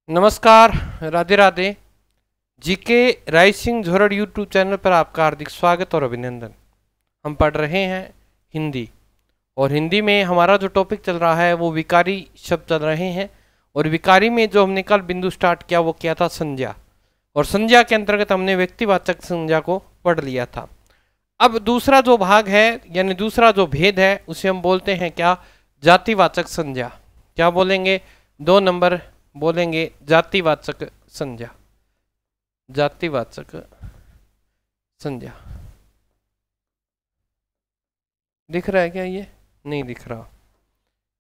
नमस्कार, Radhe Radhe. GK rising झोरड़ YouTube channel पर आपका हार्दिक स्वागत और अभिनंदन। हम पढ़ रहे हैं हिंदी, और हिंदी में हमारा जो टॉपिक चल रहा है वो विकारी शब्द चल रहे हैं। और विकारी में जो हमने कल बिंदु स्टार्ट किया वो किया था संज्ञा, और संज्ञा के अंतर्गत हमने व्यक्तिवाचक संज्ञा को पढ़ लिया था। अब दूसरा जो भाग है यानी दूसरा जो भेद है उसे हम बोलते हैं क्या? जातिवाचक संज्ञा। क्या बोलेंगे? 2 नंबर बोलेंगे जातिवाचक संज्ञा। जातिवाचक संज्ञा दिख रहा है क्या? ये नहीं दिख रहा,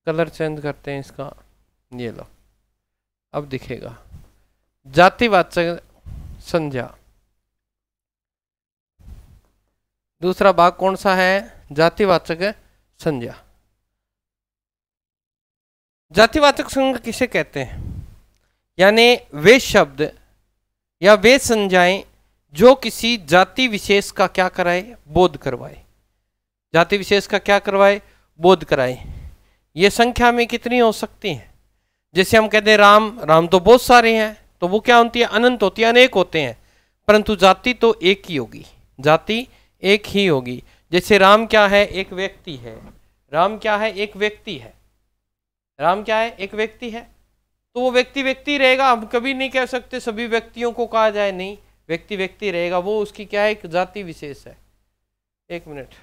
कलर चेंज करते हैं इसका। ये लो, अब दिखेगा। जातिवाचक संज्ञा दूसरा भाग कौन सा है? जातिवाचक संज्ञा। जातिवाचक संज्ञा किसे कहते हैं? यानी वे शब्द या वे संज्ञाएं जो किसी जाति विशेष का क्या कराए? बोध करवाए। जाति विशेष का क्या करवाए? बोध कराए। ये संख्या में कितनी हो सकती हैं? जैसे हम कहते हैं राम, राम तो बहुत सारे हैं, तो वो क्या होती है? अनंत होती है, अनेक होते हैं, परंतु जाति तो एक ही होगी। जाति एक ही होगी। जैसे राम क्या है? एक व्यक्ति है। राम क्या है? एक व्यक्ति है। राम क्या है? एक व्यक्ति है, तो वो व्यक्ति व्यक्ति रहेगा। हम कभी नहीं कह सकते सभी व्यक्तियों को कहा जाए, नहीं, व्यक्ति व्यक्ति रहेगा। वो उसकी क्या है? एक जाति विशेष है। एक मिनट,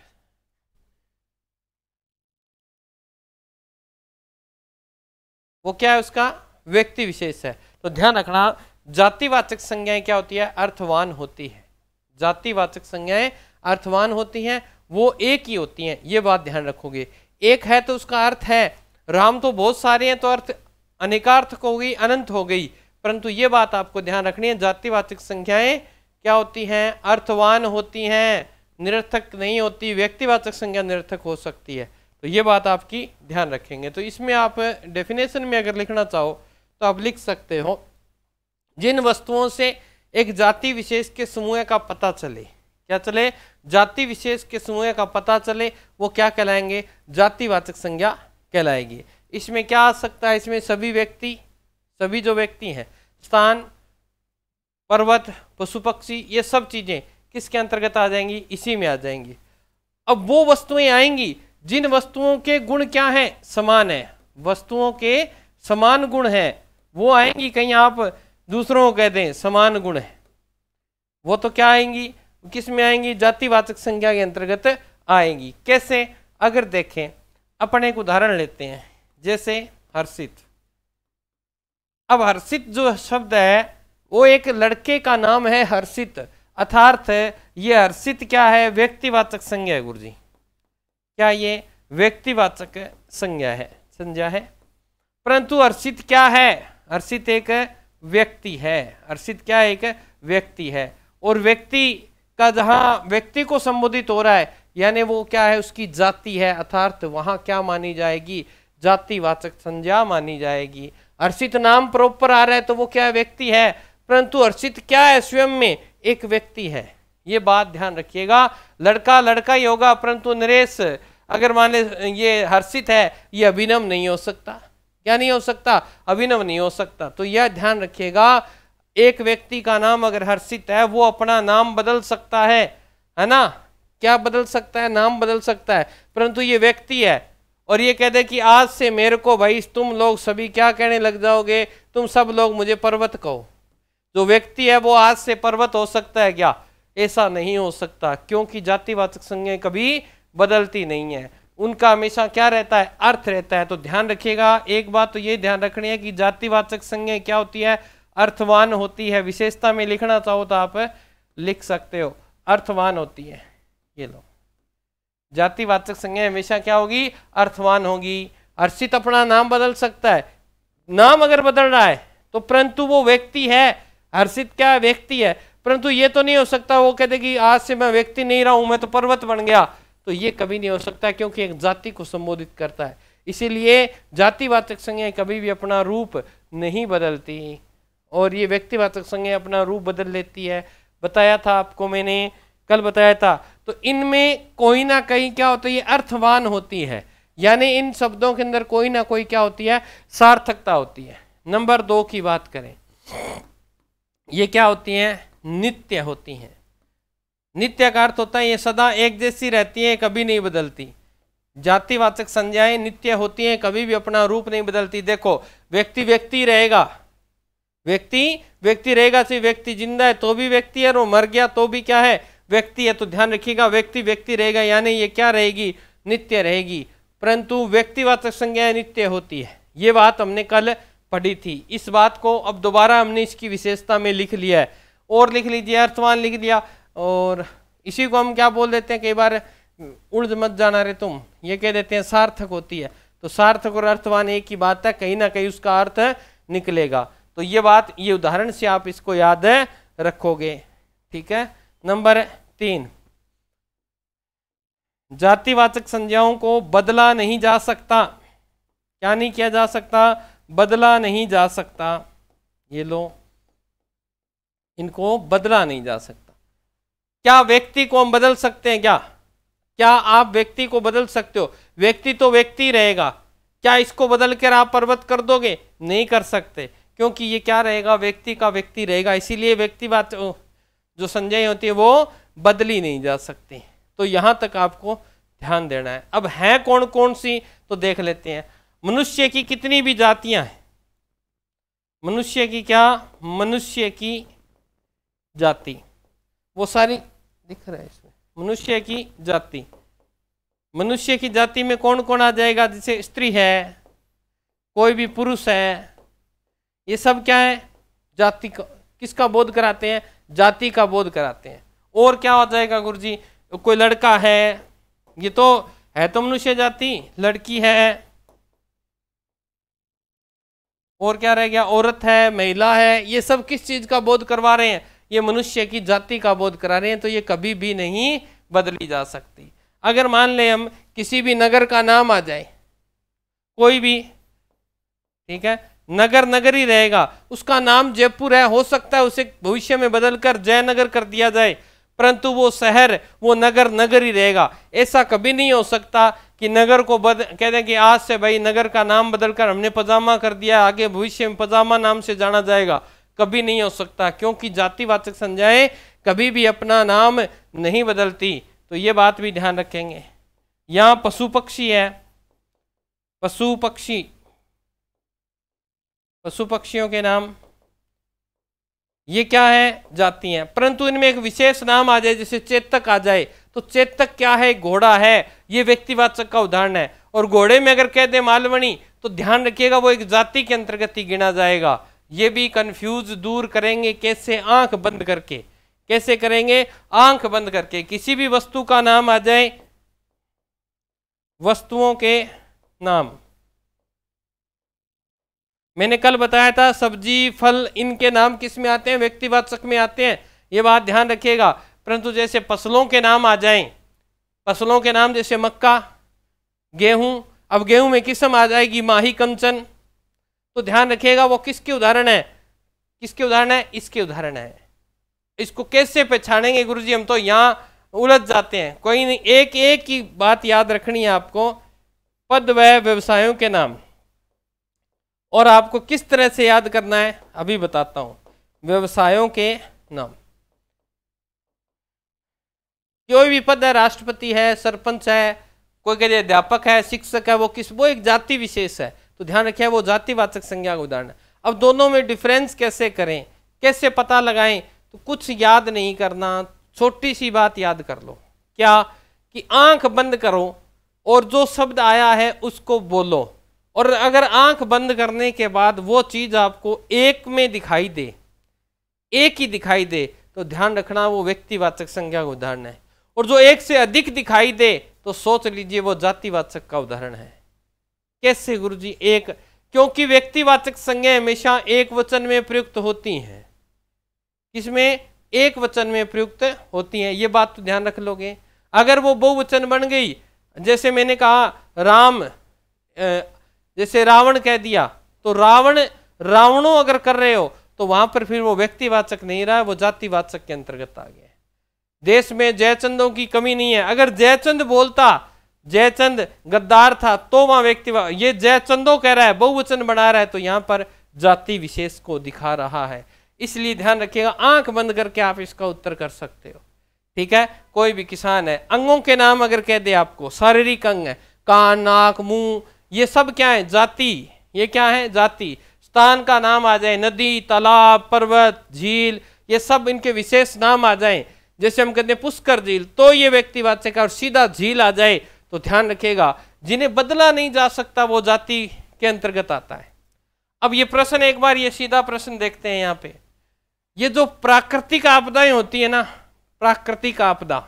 वो क्या है? उसका व्यक्ति विशेष है। तो ध्यान रखना, जातिवाचक संज्ञाएं क्या होती है? अर्थवान होती है। जातिवाचक संज्ञाएं अर्थवान होती हैं, वो एक ही होती हैं। ये बात ध्यान रखोगे। एक है तो उसका अर्थ है, राम तो बहुत सारे हैं तो अर्थ अनेकार्थक हो गई, अनंत हो गई। परंतु ये बात आपको ध्यान रखनी है, जातिवाचक संख्याएं क्या होती हैं? अर्थवान होती हैं, निरर्थक नहीं होती। व्यक्तिवाचक संज्ञा निरर्थक हो सकती है, तो ये बात आपकी ध्यान रखेंगे। तो इसमें आप डेफिनेशन में अगर लिखना चाहो तो आप लिख सकते हो, जिन वस्तुओं से एक जाति विशेष के समूह का पता चले। क्या चले? जाति विशेष के समूह का पता चले, वो क्या कहलाएंगे? जातिवाचक संज्ञा कहलाएगी। इसमें क्या आ सकता है? इसमें सभी व्यक्ति, सभी जो व्यक्ति हैं, स्थान, पर्वत, पशु पक्षी, ये सब चीजें किसके अंतर्गत आ जाएंगी? इसी में आ जाएंगी। अब वो वस्तुएं आएंगी जिन वस्तुओं के गुण क्या हैं? समान है। वस्तुओं के समान गुण हैं, वो आएंगी। कहीं आप दूसरों को कह दें समान गुण है, वो तो क्या आएंगी? किस में आएंगी? जातिवाचक संज्ञा के अंतर्गत आएंगी। कैसे? अगर देखें, अपन एक उदाहरण लेते हैं, जैसे हर्षित। अब हर्षित जो शब्द है वो एक लड़के का नाम है हर्षित, अर्थात ये हर्षित क्या है? व्यक्तिवाचक संज्ञा है। गुरुजी, क्या ये व्यक्तिवाचक संज्ञा है? संज्ञा है। परंतु हर्षित क्या है? हर्षित एक व्यक्ति है। हर्षित क्या है? एक व्यक्ति है। और व्यक्ति का जहां व्यक्ति को संबोधित हो रहा है, यानी वो क्या है? उसकी जाति है, अर्थात वहां क्या मानी जाएगी? जातिवाचक संज्ञा मानी जाएगी। हर्षित नाम प्रॉपर आ रहा है तो वो क्या है? व्यक्ति है। परंतु हर्षित क्या है? स्वयं में एक व्यक्ति है। ये बात ध्यान रखिएगा। लड़का लड़का ही होगा, परंतु नरेश अगर मान ले ये हर्षित है, ये अभिनव नहीं हो सकता। क्या नहीं हो सकता? अभिनव नहीं हो सकता। तो यह ध्यान रखिएगा, एक व्यक्ति का नाम अगर हर्षित है, वो अपना नाम बदल सकता है ना? क्या बदल सकता है? नाम बदल सकता है। परंतु ये व्यक्ति है, और ये कह दे कि आज से मेरे को भाई तुम लोग सभी क्या कहने लग जाओगे? तुम सब लोग मुझे पर्वत कहो। जो व्यक्ति है वो आज से पर्वत हो सकता है क्या? ऐसा नहीं हो सकता, क्योंकि जातिवाचक संज्ञा कभी बदलती नहीं है। उनका हमेशा क्या रहता है? अर्थ रहता है। तो ध्यान रखिएगा, एक बात तो ये ध्यान रखनी है कि जातिवाचक संज्ञा क्या होती है? अर्थवान होती है। विशेषता में लिखना चाहो तो आप लिख सकते हो, अर्थवान होती है। ये लो, जातिवाचक संज्ञा हमेशा क्या होगी? अर्थवान होगी। हर्षित अपना नाम बदल सकता है, नाम अगर बदल रहा है तो, परंतु वो व्यक्ति है। हर्षित क्या? व्यक्ति है। परंतु ये तो नहीं हो सकता वो कहते कि आज से मैं व्यक्ति नहीं रहा हूं, मैं तो पर्वत बन गया। तो ये कभी नहीं हो सकता, क्योंकि एक जाति को संबोधित करता है। इसीलिए जातिवाचक संज्ञा कभी भी अपना रूप नहीं बदलती, और ये व्यक्तिवाचक संज्ञा अपना रूप बदल लेती है। बताया था आपको मैंने, कल बताया था। तो इनमें कोई ना कहीं क्या होता है? ये अर्थवान होती है। यानी इन शब्दों के अंदर कोई ना कोई क्या होती है, सार्थकता होती है। नंबर 2 की बात करें, ये क्या होती हैं? नित्य होती हैं। नित्य का अर्थ होता है ये सदा एक जैसी रहती हैं, कभी नहीं बदलती। जातिवाचक संज्ञाएं नित्य होती हैं, कभी भी अपना रूप नहीं बदलती। देखो, व्यक्ति व्यक्ति रहेगा, व्यक्ति व्यक्ति रहेगा, चाहे व्यक्ति जिंदा है तो भी व्यक्ति है, और वो मर गया तो भी क्या है? व्यक्ति है। तो ध्यान रखिएगा, व्यक्ति व्यक्ति रहेगा, यानी ये क्या रहेगी? नित्य रहेगी। परंतु व्यक्तिवाचक संज्ञाएं नित्य होती है, ये बात हमने कल पढ़ी थी। इस बात को अब दोबारा हमने इसकी विशेषता में लिख लिया है, और लिख लीजिए, अर्थवान लिख दिया। और इसी को हम क्या बोल देते हैं, कई बार उड़ मत जाना रे तुम, ये कह देते हैं सार्थक होती है। तो सार्थक और अर्थवान एक ही बात है, कहीं ना कहीं उसका अर्थ निकलेगा। तो ये बात, ये उदाहरण से आप इसको याद रखोगे, ठीक है। नंबर 3, जातिवाचक संज्ञाओं को बदला नहीं जा सकता। क्या नहीं किया जा सकता? बदला नहीं जा सकता। ये लो, इनको बदला नहीं जा सकता। क्या व्यक्ति को हम बदल सकते हैं? क्या आप व्यक्ति को बदल सकते हो? व्यक्ति तो व्यक्ति रहेगा। क्या इसको बदल कर आप पर्वत कर दोगे? नहीं कर सकते, क्योंकि ये क्या रहेगा? व्यक्ति का व्यक्ति रहेगा। इसीलिए व्यक्तिवाचक जो संज्ञाएं होती है वो बदली नहीं जा सकती। तो यहां तक आपको ध्यान देना है। अब है कौन कौन सी, तो देख लेते हैं। मनुष्य की कितनी भी जातियां हैं, मनुष्य की क्या? मनुष्य की जाति, वो सारी दिख रहा है इसमें। मनुष्य की जाति, मनुष्य की जाति में कौन कौन आ जाएगा? जैसे स्त्री है, कोई भी पुरुष है, ये सब क्या है? जाति का, किसका बोध कराते हैं? जाति का बोध कराते हैं। और क्या हो जाएगा गुरुजी? कोई लड़का है, ये तो है तो मनुष्य जाति, लड़की है, और क्या रह गया? औरत है, महिला है, ये सब किस चीज का बोध करवा रहे हैं? ये मनुष्य की जाति का बोध करा रहे हैं। तो ये कभी भी नहीं बदली जा सकती। अगर मान ले हम किसी भी नगर का नाम आ जाए, कोई भी, ठीक है, नगर नगर ही रहेगा, उसका नाम जयपुर है, हो सकता है उसे भविष्य में बदलकर जयनगर कर दिया जाए, परंतु वो शहर, वो नगर नगर ही रहेगा। ऐसा कभी नहीं हो सकता कि नगर को कह दें कि आज से भाई नगर का नाम बदलकर हमने पजामा कर दिया, आगे भविष्य में पजामा नाम से जाना जाएगा। कभी नहीं हो सकता, क्योंकि जातिवाचक संज्ञाएं कभी भी अपना नाम नहीं बदलती। तो ये बात भी ध्यान रखेंगे। यहां पशु पक्षी है, पशु पक्षी, पशु पक्षियों के नाम, ये क्या है? जाति हैं। परंतु इनमें एक विशेष नाम आ जाए, जैसे चेतक आ जाए, तो चेतक क्या है? घोड़ा है, ये व्यक्तिवाचक का उदाहरण है। और घोड़े में अगर कह दे मालवणी, तो ध्यान रखिएगा वो एक जाति के अंतर्गत ही गिना जाएगा। ये भी कंफ्यूज दूर करेंगे कैसे? आंख बंद करके। कैसे करेंगे? आंख बंद करके। किसी भी वस्तु का नाम आ जाए, वस्तुओं के नाम, मैंने कल बताया था सब्जी फल, इनके नाम किस में आते हैं? व्यक्तिवाचक में आते हैं, ये बात ध्यान रखिएगा। परंतु जैसे फसलों के नाम आ जाएं, फसलों के नाम जैसे मक्का, गेहूं, अब गेहूं में किस्म आ जाएगी माही कंचन, तो ध्यान रखिएगा वो किसके उदाहरण है? किसके उदाहरण है? इसके उदाहरण है। इसको कैसे पहचानेंगे गुरुजी? हम तो यहां उलझ जाते हैं। कोई नहीं, एक एक की बात याद रखनी है आपको। पद व व्यवसायों के नाम, और आपको किस तरह से याद करना है अभी बताता हूं। व्यवसायों के नाम, कोई भी पद है, राष्ट्रपति है, सरपंच है, कोई कहते अध्यापक है, शिक्षक है, वो एक जाति विशेष है। तो ध्यान रखिए वो जातिवाचक संज्ञा का उदाहरण है। अब दोनों में डिफरेंस कैसे करें, कैसे पता लगाएं? तो कुछ याद नहीं करना, छोटी सी बात याद कर लो। क्या? कि आंख बंद करो और जो शब्द आया है उसको बोलो, और अगर आंख बंद करने के बाद वो चीज आपको एक में दिखाई दे, एक ही दिखाई दे, तो ध्यान रखना वो व्यक्तिवाचक संज्ञा का उदाहरण है। और जो एक से अधिक दिखाई दे तो सोच लीजिए वो जातिवाचक का उदाहरण है। कैसे गुरुजी? एक, क्योंकि व्यक्तिवाचक संज्ञा हमेशा एक वचन में प्रयुक्त होती हैं। किसमें? एक वचन में प्रयुक्त होती हैं, ये बात तो ध्यान रख लोगे। अगर वो बहुवचन बन गई, जैसे मैंने कहा राम, जैसे रावण कह दिया, तो रावण, रावणों अगर कर रहे हो तो वहां पर फिर वो व्यक्तिवाचक नहीं रहा, वो जातिवाचक के अंतर्गत आ गया। देश में जयचंदों की कमी नहीं है। अगर जयचंद बोलता, जयचंद गद्दार था, तो वहां व्यक्ति, ये जयचंदों कह रहा है, बहुवचन बना रहा है, तो यहां पर जाति विशेष को दिखा रहा है। इसलिए ध्यान रखिएगा, आंख बंद करके आप इसका उत्तर कर सकते हो। ठीक है, कोई भी किसान है, अंगों के नाम अगर कह दे आपको, शारीरिक अंग है, कान, नाक, मुंह, ये सब क्या है? जाति। ये क्या है? जाति। स्थान का नाम आ जाए, नदी, तालाब, पर्वत, झील, ये सब इनके विशेष नाम आ जाए, जैसे हम कहते हैं पुष्कर झील, तो ये व्यक्तिवाचक है। और सीधा झील आ जाए तो ध्यान रखिएगा, जिन्हें बदला नहीं जा सकता वो जाति के अंतर्गत आता है। अब ये प्रश्न एक बार ये सीधा प्रश्न देखते हैं यहाँ पे, ये जो प्राकृतिक आपदाएं होती है ना, प्राकृतिक आपदा,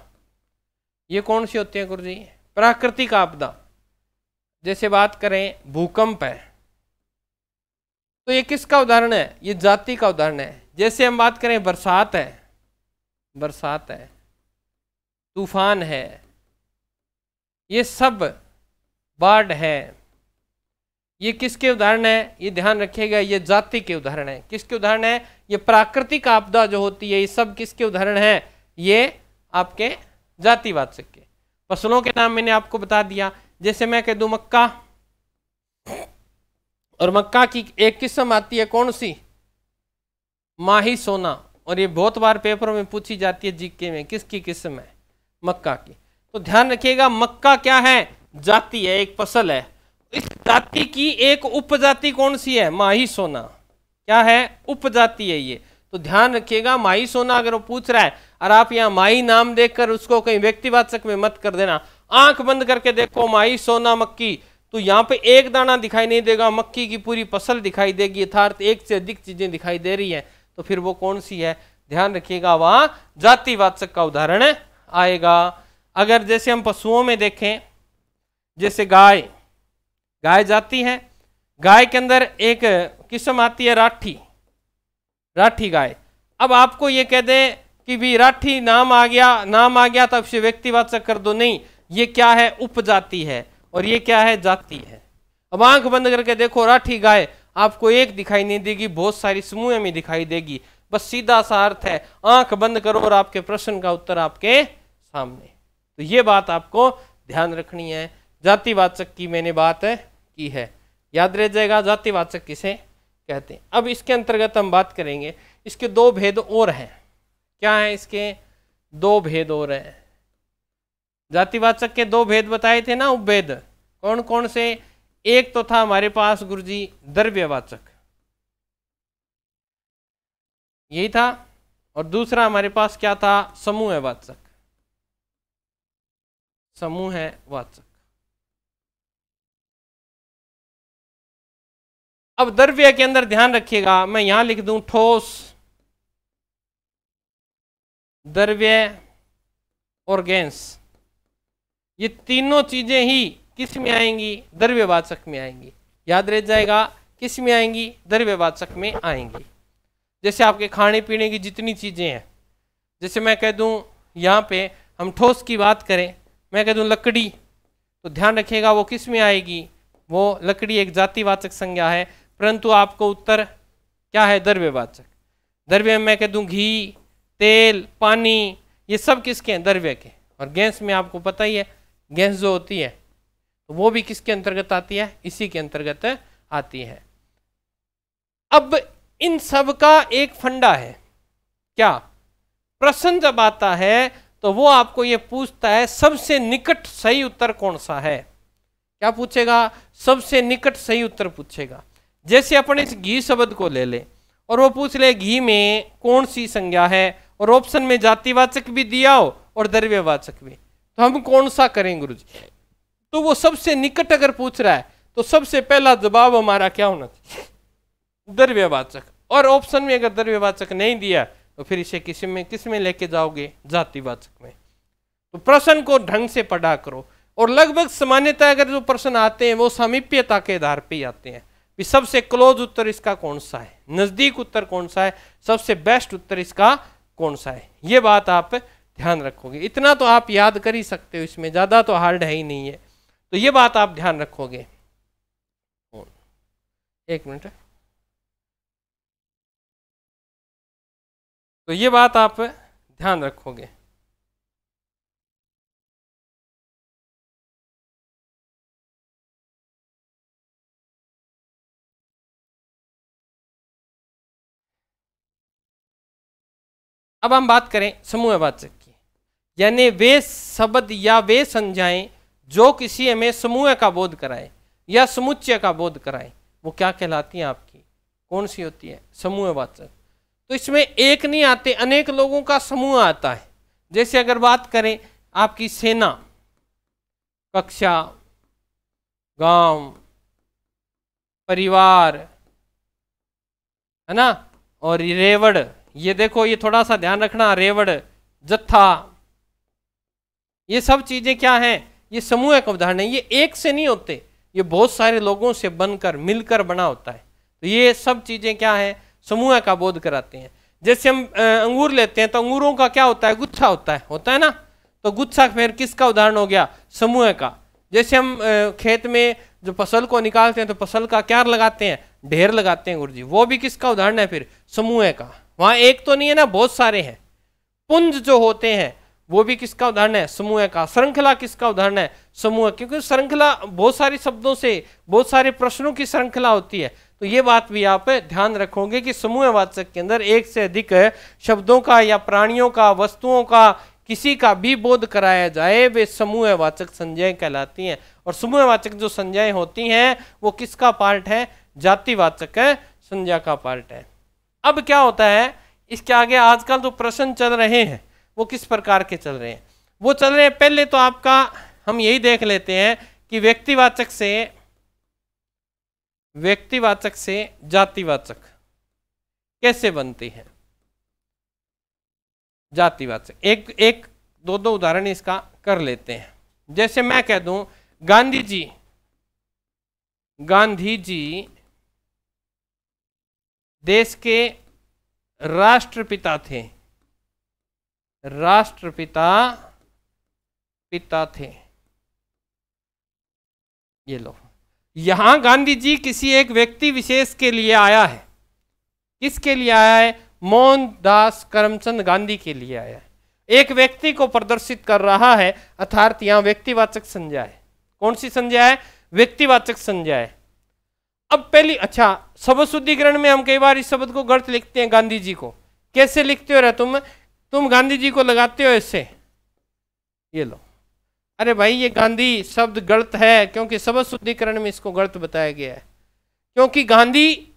ये कौन सी होती है गुरु जी? प्राकृतिक आपदा। जैसे बात करें भूकंप है, तो ये किसका उदाहरण है? ये जाति का उदाहरण है। जैसे हम बात करें बरसात है, बरसात है, तूफान है, ये सब, बाढ़ है, ये किसके उदाहरण है? ये ध्यान रखिएगा, ये जाति के उदाहरण है। किसके उदाहरण है? ये प्राकृतिक आपदा जो होती है, ये सब किसके उदाहरण है? ये आपके जातिवाचक के। फसलों के नाम मैंने आपको बता दिया। जैसे मैं कह दूं मक्का, और मक्का की एक किस्म आती है, कौन सी? माही सोना, और ये बहुत बार पेपरों में पूछी जाती है जीके में, किसकी किस्म है? मक्का की। तो ध्यान रखिएगा, मक्का क्या है? जाति है, एक फसल है। इस जाति की एक उपजाति कौन सी है? माही सोना। क्या है? उपजाति है ये। तो ध्यान रखिएगा, माही सोना अगर वो पूछ रहा है और आप यहाँ माही नाम देखकर उसको कहीं व्यक्तिवाचक में मत कर देना। आंख बंद करके देखो, माही सोना मक्की, तो यहाँ पे एक दाना दिखाई नहीं देगा, मक्की की पूरी फसल दिखाई देगी, अर्थात एक से अधिक चीजें दिखाई दे रही है। तो फिर वो कौन सी है? ध्यान रखिएगा, वहां जातिवाचक का उदाहरण आएगा। अगर जैसे हम पशुओं में देखें, जैसे गाय, गाय जाति है, गाय के अंदर एक किस्म आती है राठी, राठी गाय। अब आपको ये कह दें कि भी राठी नाम आ गया, नाम आ गया, तब से व्यक्तिवाचक कर दो, नहीं, ये क्या है? उपजाति है, और ये क्या है? जाति है। अब आंख बंद करके देखो, राठी गाय आपको एक दिखाई नहीं देगी, बहुत सारी समूह में दिखाई देगी। बस सीधा सा अर्थ है, आंख बंद करो और आपके प्रश्न का उत्तर आपके सामने। तो ये बात आपको ध्यान रखनी है। जातिवाचक की मैंने बात की है, याद रह जाएगा जातिवाचक किसे कहते हैं। अब इसके अंतर्गत हम बात करेंगे, इसके दो भेद और हैं। क्या है? इसके दो भेद और हैं। जातिवाचक के दो भेद बताए थे ना, उपभेद, कौन कौन से? एक तो था हमारे पास गुरुजी द्रव्यवाचक, यही था, और दूसरा हमारे पास क्या था? समूहवाचक, समूहवाचक। अब द्रव्य के अंदर ध्यान रखिएगा, मैं यहां लिख दूं ठोस, द्रव्य और गैस, ये तीनों चीजें ही किस में आएंगी? द्रव्यवाचक में आएंगी। याद रह जाएगा, किस में आएंगी? द्रव्यवाचक में आएंगी। जैसे आपके खाने पीने की जितनी चीजें हैं, जैसे मैं कह दूं यहाँ पे हम ठोस की बात करें, मैं कह दूं लकड़ी, तो ध्यान रखिएगा वो किस में आएगी? वो लकड़ी एक जातिवाचक संज्ञा है, परंतु आपको उत्तर क्या है? द्रव्यवाचक। द्रव्य में मैं कह दूं घी, तेल, पानी, ये सब किसके हैं? द्रव्य के। और गैस में आपको पता ही है, गैस जो होती है तो वो भी किसके अंतर्गत आती है? इसी के अंतर्गत आती है। अब इन सब का एक फंडा है, क्या? प्रश्न जब आता है तो वो आपको ये पूछता है सबसे निकट सही उत्तर कौन सा है। क्या पूछेगा? सबसे निकट सही उत्तर पूछेगा। जैसे अपन इस घी शब्द को ले ले और वो पूछ ले घी में कौन सी संज्ञा है, और ऑप्शन में जातिवाचक भी दिया हो और द्रव्यवाचक भी, तो हम कौन सा करें गुरुजी? तो वो सबसे निकट अगर पूछ रहा है तो सबसे पहला जवाब हमारा क्या होना चाहिए? द्रव्यवाचक। और ऑप्शन में अगर द्रव्यवाचक नहीं दिया तो फिर इसे किस में लेके जाओगे? जातिवाचक में। तो प्रश्न को ढंग से पढ़ा करो, और लगभग सामान्यतः अगर जो प्रश्न आते हैं वो सामीप्यता के आधार पे ही आते हैं, कि सबसे क्लोज उत्तर इसका कौन सा है, नजदीक उत्तर कौन सा है, सबसे बेस्ट उत्तर इसका कौन सा है। ये बात आप ध्यान रखोगे। इतना तो आप याद कर ही सकते हो, इसमें ज्यादा तो हार्ड है ही नहीं है, तो ये बात आप ध्यान रखोगे। एक मिनट, तो ये बात आप ध्यान रखोगे। अब हम बात करें समूहवाचक की, यानी वे शब्द या वे संज्ञाएं जो किसी हमें समूह का बोध कराए या समुच्चय का बोध कराए, वो क्या कहलाती हैं आपकी, कौन सी होती है, समूहवाचक। तो इसमें एक नहीं आते, अनेक लोगों का समूह आता है। जैसे अगर बात करें आपकी सेना, कक्षा, गांव, परिवार, है ना, और रेवड़, ये देखो, ये थोड़ा सा ध्यान रखना, रेवड़, जत्था, ये सब चीजें क्या हैं, ये समूह का उदाहरण है। ये एक से नहीं होते, ये बहुत सारे लोगों से बनकर मिलकर बना होता है। तो ये सब चीजें क्या है, समूह का बोध कराते हैं। जैसे हम अंगूर लेते हैं तो अंगूरों का क्या होता है, गुच्छा होता है ना, तो गुच्छा फिर किसका उदाहरण हो गया, समूह का। जैसे हम खेत में जो फसल को निकालते हैं तो फसल का क्या लगाते हैं, ढेर लगाते हैं गुरुजी, वो भी किसका उदाहरण है, फिर समूह का। वहां एक तो नहीं है ना, बहुत सारे हैं। पुंज जो होते हैं वो भी किसका उदाहरण है, समूह का। श्रृंखला किसका उदाहरण है, समूह, क्योंकि श्रृंखला बहुत सारी शब्दों से, बहुत सारे प्रश्नों की श्रृंखला होती है। तो ये बात भी आप ध्यान रखोगे कि समूहवाचक के अंदर एक से अधिक शब्दों का या प्राणियों का, वस्तुओं का, किसी का भी बोध कराया जाए, वे समूहवाचक संज्ञाएं कहलाती हैं। और समूहवाचक जो संज्ञाएं होती हैं वो किसका पार्ट है, जातिवाचक संज्ञा का पार्ट है। अब क्या होता है, इसके आगे आजकल जो प्रश्न चल रहे हैं वो किस प्रकार के चल रहे हैं, वो चल रहे हैं, पहले तो आपका हम यही देख लेते हैं कि व्यक्तिवाचक से जातिवाचक कैसे बनती है। जातिवाचक एक दो उदाहरण इसका कर लेते हैं। जैसे मैं कह दूं गांधी जी देश के राष्ट्रपिता थे, पिता थे। ये लो, यहां गांधी जी किसी एक व्यक्ति विशेष के लिए आया है। किसके लिए आया है, मोहनदास करमचंद गांधी के लिए आया है। एक व्यक्ति को प्रदर्शित कर रहा है, अर्थात यहां व्यक्तिवाचक संज्ञा है। कौन सी संज्ञा है, व्यक्तिवाचक संज्ञा है। अब पहली, अच्छा, शब्द शुद्धिकरण में हम कई बार इस शब्द को गलत लिखते हैं, गांधी जी को। कैसे लिखते हो रे तुम गांधी जी को लगाते हो ऐसे, ये लो, अरे भाई ये गांधी शब्द गलत है, क्योंकि शब्द शुद्धिकरण में इसको गलत बताया गया है। क्योंकि गांधी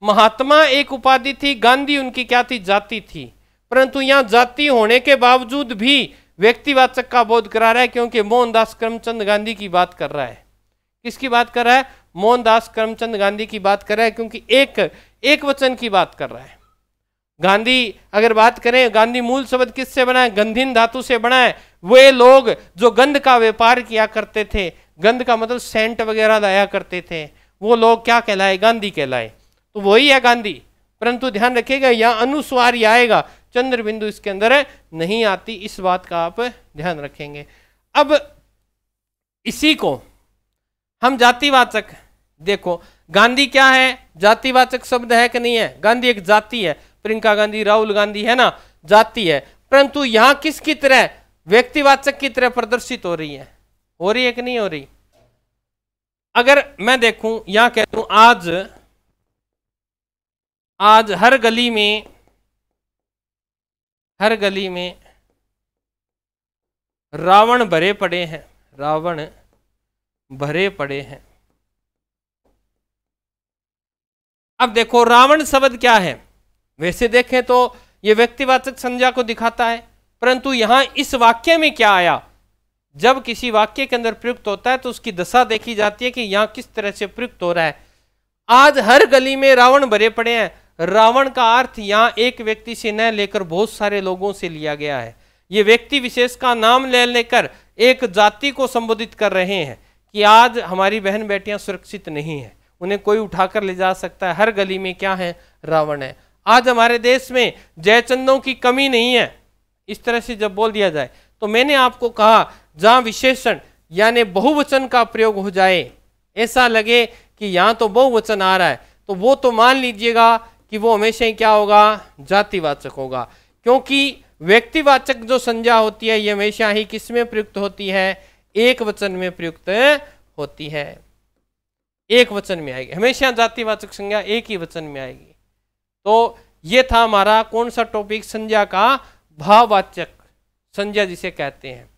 महात्मा एक उपाधि थी, गांधी उनकी क्या थी, जाति थी। परंतु यहां जाति होने के बावजूद भी व्यक्तिवाचक का बोध करा रहा है, क्योंकि मोहनदास करमचंद गांधी की बात कर रहा है। किसकी बात कर रहा है, मोहनदास करमचंद गांधी की बात कर रहा है, क्योंकि एक वचन की बात कर रहा है। गांधी अगर बात करें, गांधी मूल शब्द किससे बना है, गंधीन धातु से बना है। वे लोग जो गंध का व्यापार किया करते थे, गंध का मतलब सेंट वगैरह लाया करते थे, वो लोग क्या कहलाए, गांधी कहलाए। तो वही है गांधी। परंतु ध्यान रखिएगा यहाँ अनुस्वार ही आएगा, चंद्र बिंदु इसके अंदर नहीं आती, इस बात का आप ध्यान रखेंगे। अब इसी को हम जातिवाचक, देखो गांधी क्या है, जातिवाचक शब्द है कि नहीं है, गांधी एक जाति है, प्रियंका गांधी, राहुल गांधी, है ना, जाति है। परंतु यहां किसकी तरह, व्यक्तिवाचक की तरह प्रदर्शित हो रही है कि नहीं हो रही। अगर मैं देखूं, यहां कह दूं आज हर गली में रावण भरे पड़े हैं। अब देखो रावण शब्द क्या है, वैसे देखें तो यह व्यक्तिवाचक संज्ञा को दिखाता है, परंतु यहां इस वाक्य में क्या आया, जब किसी वाक्य के अंदर प्रयुक्त होता है तो उसकी दशा देखी जाती है कि यहां किस तरह से प्रयुक्त हो रहा है। आज हर गली में रावण भरे पड़े हैं, रावण का अर्थ यहां एक व्यक्ति से न लेकर बहुत सारे लोगों से लिया गया है। ये व्यक्ति विशेष का नाम ले लेकर एक जाति को संबोधित कर रहे हैं कि आज हमारी बहन बेटियां सुरक्षित नहीं है, उन्हें कोई उठाकर ले जा सकता है, हर गली में क्या है, रावण है। आज हमारे देश में जयचंदों की कमी नहीं है, इस तरह से जब बोल दिया जाए तो मैंने आपको कहा जहां विशेषण यानी बहुवचन का प्रयोग हो जाए, ऐसा लगे कि यहां तो बहुवचन आ रहा है, तो वो तो मान लीजिएगा कि वो हमेशा ही क्या होगा, जातिवाचक होगा। क्योंकि व्यक्तिवाचक जो संज्ञा होती है ये हमेशा ही किस में प्रयुक्त होती है, एक वचन में प्रयुक्त होती है, एक वचन में आएगी, हमेशा जातिवाचक संज्ञा एक ही वचन में आएगी। तो ये था हमारा कौन सा टॉपिक, संज्ञा का भाववाचक संज्ञा जिसे कहते हैं।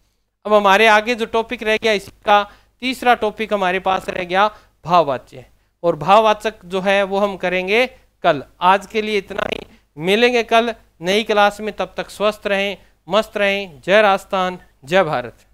अब हमारे आगे जो टॉपिक रह गया, इसका तीसरा टॉपिक हमारे पास रह गया भाववाच्य, और भाववाचक जो है वो हम करेंगे कल। आज के लिए इतना ही, मिलेंगे कल नई क्लास में। तब तक स्वस्थ रहें, मस्त रहें। जय राजस्थान, जय भारत।